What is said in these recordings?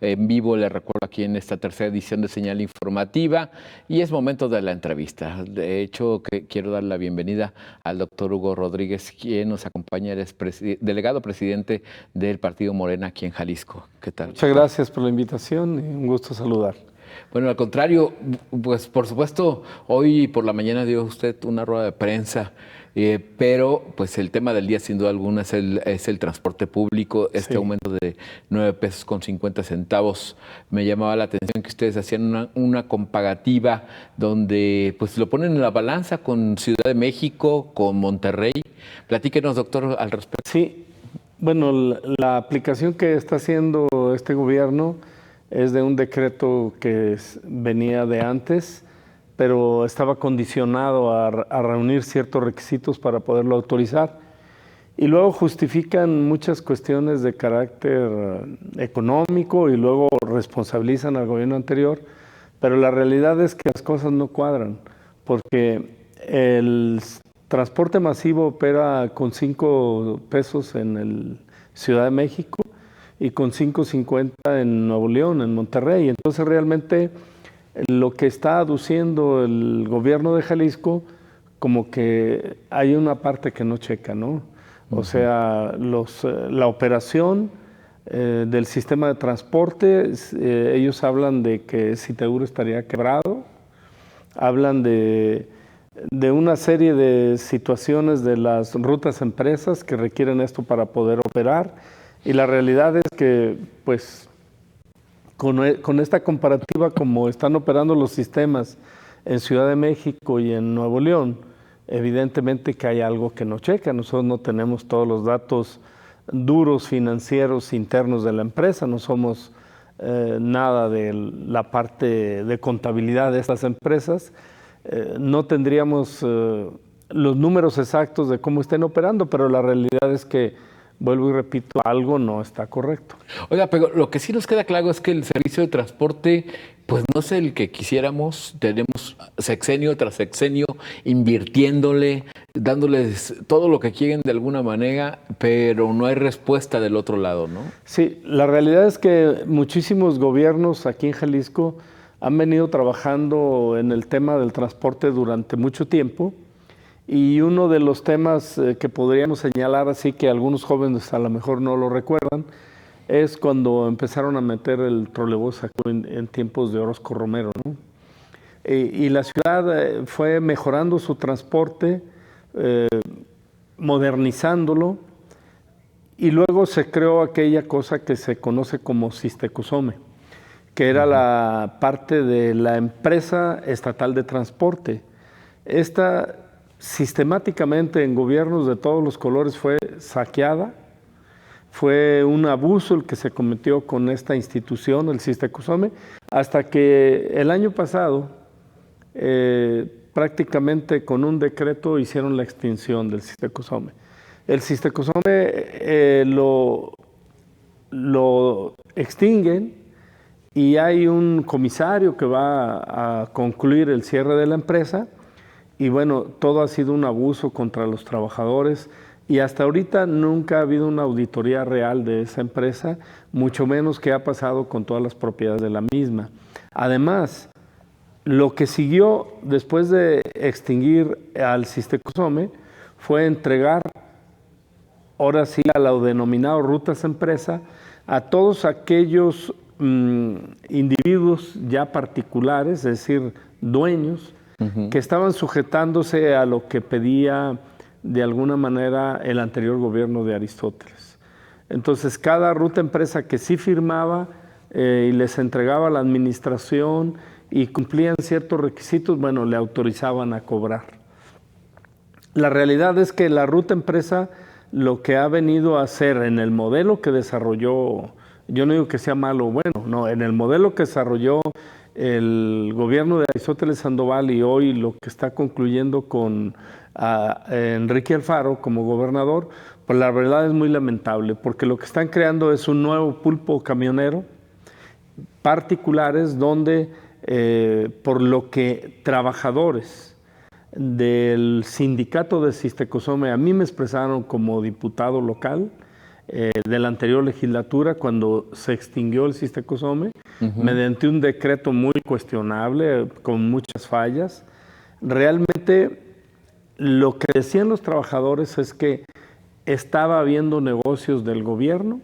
en vivo, le recuerdo aquí en esta tercera edición de Señal Informativa, y es momento de la entrevista. De hecho, quiero dar la bienvenida al doctor Hugo Rodríguez, quien nos acompaña, es delegado presidente del Partido Morena aquí en Jalisco. ¿Qué tal? Muchas gracias por la invitación y un gusto saludar. Bueno, al contrario, pues por supuesto, hoy por la mañana dio usted una rueda de prensa, pero pues el tema del día sin duda alguna es el transporte público, este aumento de 9 pesos con 50 centavos. Me llamaba la atención que ustedes hacían una comparativa donde pues lo ponen en la balanza con Ciudad de México, con Monterrey. Platíquenos, doctor, al respecto. Sí, bueno, la aplicación que está haciendo este gobierno es de un decreto que venía de antes, pero estaba condicionado a reunir ciertos requisitos para poderlo autorizar. Y luego justifican muchas cuestiones de carácter económico y luego responsabilizan al gobierno anterior, pero la realidad es que las cosas no cuadran, porque el transporte masivo opera con 5 pesos en el Ciudad de México y con 5.50 en Nuevo León, en Monterrey. Entonces realmente lo que está aduciendo el gobierno de Jalisco, como que hay una parte que no checa, ¿no? O sea, la operación del sistema de transporte, ellos hablan de que Citeguro estaría quebrado, hablan de una serie de situaciones de las rutas empresas que requieren esto para poder operar, y la realidad es que pues con esta comparativa, como están operando los sistemas en Ciudad de México y en Nuevo León, evidentemente que hay algo que no checa. Nosotros no tenemos todos los datos duros financieros internos de la empresa, no somos nada de la parte de contabilidad de estas empresas, no tendríamos los números exactos de cómo estén operando, pero la realidad es que, vuelvo y repito, algo no está correcto. Oiga, pero lo que sí nos queda claro es que el servicio de transporte pues no es el que quisiéramos. Tenemos sexenio tras sexenio invirtiéndole, dándoles todo lo que quieren de alguna manera, pero no hay respuesta del otro lado, ¿no? Sí, la realidad es que muchísimos gobiernos aquí en Jalisco han venido trabajando en el tema del transporte durante mucho tiempo, y uno de los temas que podríamos señalar, así que algunos jóvenes a lo mejor no lo recuerdan, es cuando empezaron a meter el trolebús en tiempos de Orozco Romero, ¿no? Y la ciudad fue mejorando su transporte, modernizándolo, y luego se creó aquella cosa que se conoce como Sistecosome, que era la parte de la empresa estatal de transporte. Esta sistemáticamente en gobiernos de todos los colores fue saqueada. Fue un abuso el que se cometió con esta institución, el Sistecosome, hasta que el año pasado prácticamente con un decreto hicieron la extinción del Sistecosome. El Sistecosome lo extinguen, y hay un comisario que va a concluir el cierre de la empresa, y bueno, todo ha sido un abuso contra los trabajadores, y hasta ahorita nunca ha habido una auditoría real de esa empresa, mucho menos qué ha pasado con todas las propiedades de la misma. Además, lo que siguió después de extinguir al Sistecosome fue entregar, ahora sí, a lo denominado rutas empresa, a todos aquellos individuos ya particulares, es decir, dueños, que estaban sujetándose a lo que pedía de alguna manera el anterior gobierno de Aristóteles. Entonces, cada ruta empresa que sí firmaba y les entregaba la administración y cumplían ciertos requisitos, bueno, le autorizaban a cobrar. La realidad es que la ruta empresa lo que ha venido a hacer en el modelo que desarrolló, yo no digo que sea malo o bueno, no, en el modelo que desarrolló el gobierno de Aristóteles Sandoval y hoy lo que está concluyendo con Enrique Alfaro como gobernador, pues la verdad es muy lamentable, porque lo que están creando es un nuevo pulpo camionero, particulares, donde por lo que trabajadores del sindicato de Sistecosome a mí me expresaron como diputado local, de la anterior legislatura, cuando se extinguió el Sistecosome, mediante un decreto muy cuestionable, con muchas fallas. Realmente lo que decían los trabajadores es que estaba habiendo negocios del gobierno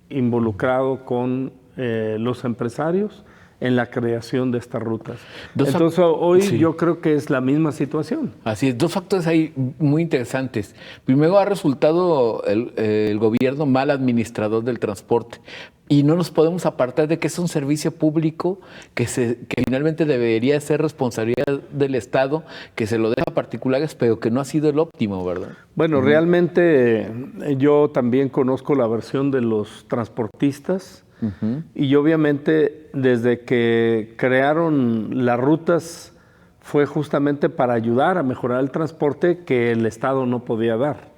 involucrado con los empresarios en la creación de estas rutas. Entonces hoy yo creo que es la misma situación. Así es, dos factores ahí muy interesantes. Primero, ha resultado el gobierno mal administrador del transporte. Y no nos podemos apartar de que es un servicio público que finalmente debería ser responsabilidad del Estado, que se lo deja a particulares, pero que no ha sido el óptimo, ¿verdad? Bueno, realmente yo también conozco la versión de los transportistas y obviamente desde que crearon las rutas fue justamente para ayudar a mejorar el transporte que el Estado no podía dar,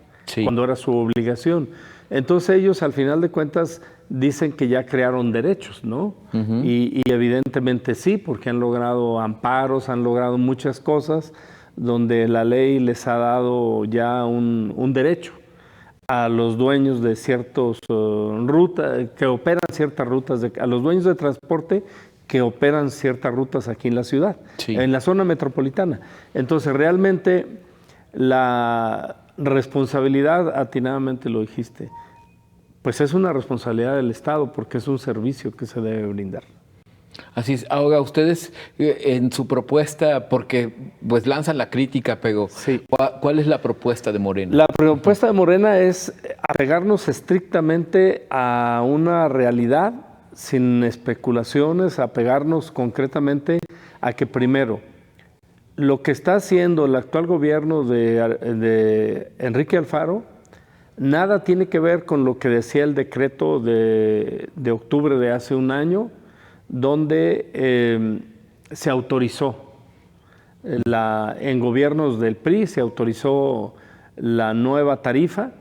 cuando era su obligación. Entonces ellos al final de cuentas dicen que ya crearon derechos, ¿no? Y evidentemente sí, porque han logrado amparos, han logrado muchas cosas donde la ley les ha dado ya un derecho a los dueños de ciertas rutas, que operan ciertas rutas, a los dueños de transporte que operan ciertas rutas aquí en la ciudad, en la zona metropolitana. Entonces realmente la responsabilidad, atinadamente lo dijiste, pues es una responsabilidad del Estado porque es un servicio que se debe brindar. Así es. Ahora, ustedes en su propuesta, porque pues lanzan la crítica, pero ¿cuál es la propuesta de Morena? La propuesta de Morena es apegarnos estrictamente a una realidad, sin especulaciones, apegarnos concretamente a que primero, lo que está haciendo el actual gobierno de Enrique Alfaro, nada tiene que ver con lo que decía el decreto de octubre de hace un año, donde se autorizó, en gobiernos del PRI se autorizó la nueva tarifa,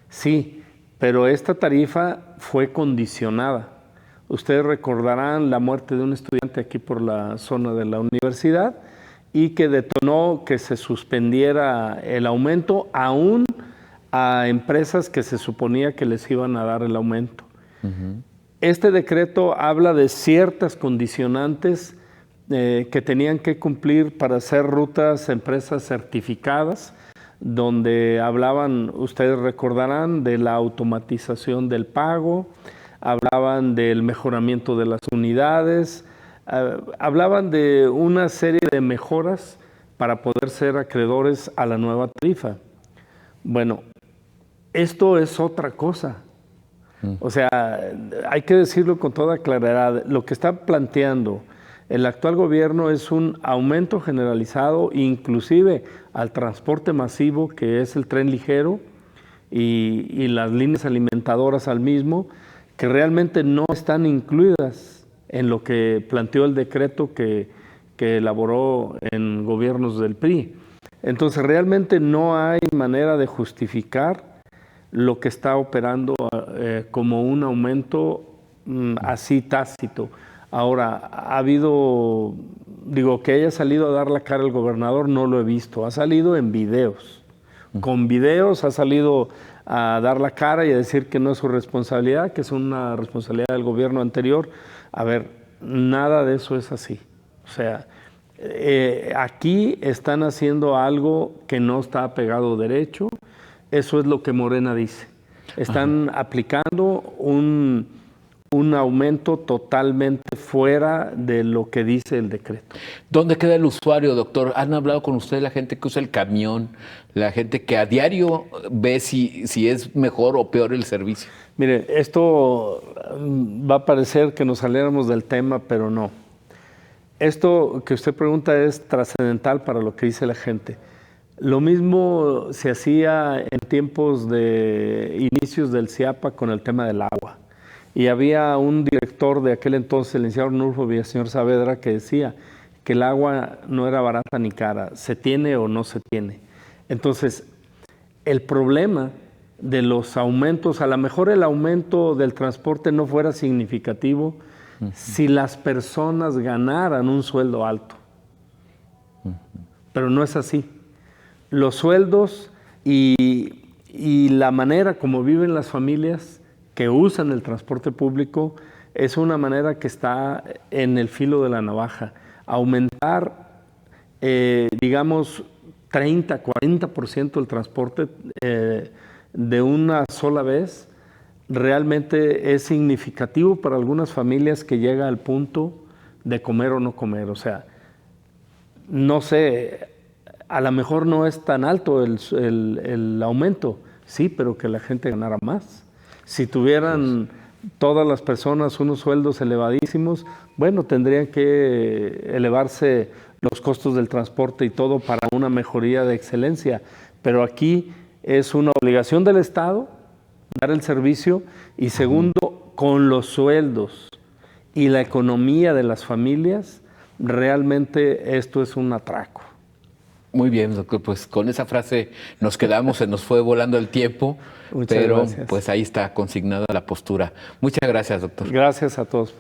sí, pero esta tarifa fue condicionada. Ustedes recordarán la muerte de un estudiante aquí por la zona de la universidad y que detonó que se suspendiera el aumento aún a empresas que se suponía que les iban a dar el aumento. Este decreto habla de ciertas condicionantes que tenían que cumplir para hacer rutas empresas certificadas, donde hablaban, ustedes recordarán, de la automatización del pago, hablaban del mejoramiento de las unidades, hablaban de una serie de mejoras para poder ser acreedores a la nueva tarifa. Bueno, esto es otra cosa. O sea, hay que decirlo con toda claridad. Lo que está planteando el actual gobierno es un aumento generalizado, inclusive al transporte masivo, que es el tren ligero y las líneas alimentadoras al mismo, que realmente no están incluidas en lo que planteó el decreto que elaboró en gobiernos del PRI. Entonces, realmente no hay manera de justificar lo que está operando como un aumento así tácito. Ahora, ha habido, que haya salido a dar la cara el gobernador, no lo he visto. Ha salido en videos. Con videos ha salido a dar la cara y a decir que no es su responsabilidad, que es una responsabilidad del gobierno anterior. A ver, nada de eso es así. O sea, aquí están haciendo algo que no está apegado derecho. Eso es lo que Morena dice. Están aplicando un aumento totalmente fuera de lo que dice el decreto. ¿Dónde queda el usuario, doctor? ¿Han hablado con usted la gente que usa el camión, la gente que a diario ve si es mejor o peor el servicio? Mire, esto va a parecer que nos saliéramos del tema, pero no. Esto que usted pregunta es trascendental para lo que dice la gente. Lo mismo se hacía en tiempos de inicios del CIAPA con el tema del agua. Y había un director de aquel entonces, el licenciado Arnulfo Villaseñor Saavedra, que decía que el agua no era barata ni cara, se tiene o no se tiene. Entonces, el problema de los aumentos, a lo mejor el aumento del transporte no fuera significativo si las personas ganaran un sueldo alto. Pero no es así. Los sueldos y y la manera como viven las familias que usan el transporte público es una manera que está en el filo de la navaja. Aumentar, digamos, 30, 40% el transporte de una sola vez, realmente es significativo para algunas familias que llega al punto de comer o no comer. O sea, no sé, a lo mejor no es tan alto el aumento, sí, pero que la gente ganara más. Si tuvieran todas las personas unos sueldos elevadísimos, bueno, tendrían que elevarse los costos del transporte y todo para una mejoría de excelencia. Pero aquí es una obligación del Estado dar el servicio y segundo, con los sueldos y la economía de las familias, realmente esto es un atraco. Muy bien, doctor, pues con esa frase nos quedamos, se nos fue volando el tiempo, Muchas pero gracias. pues ahí está consignada la postura. Muchas gracias, doctor. Gracias a todos.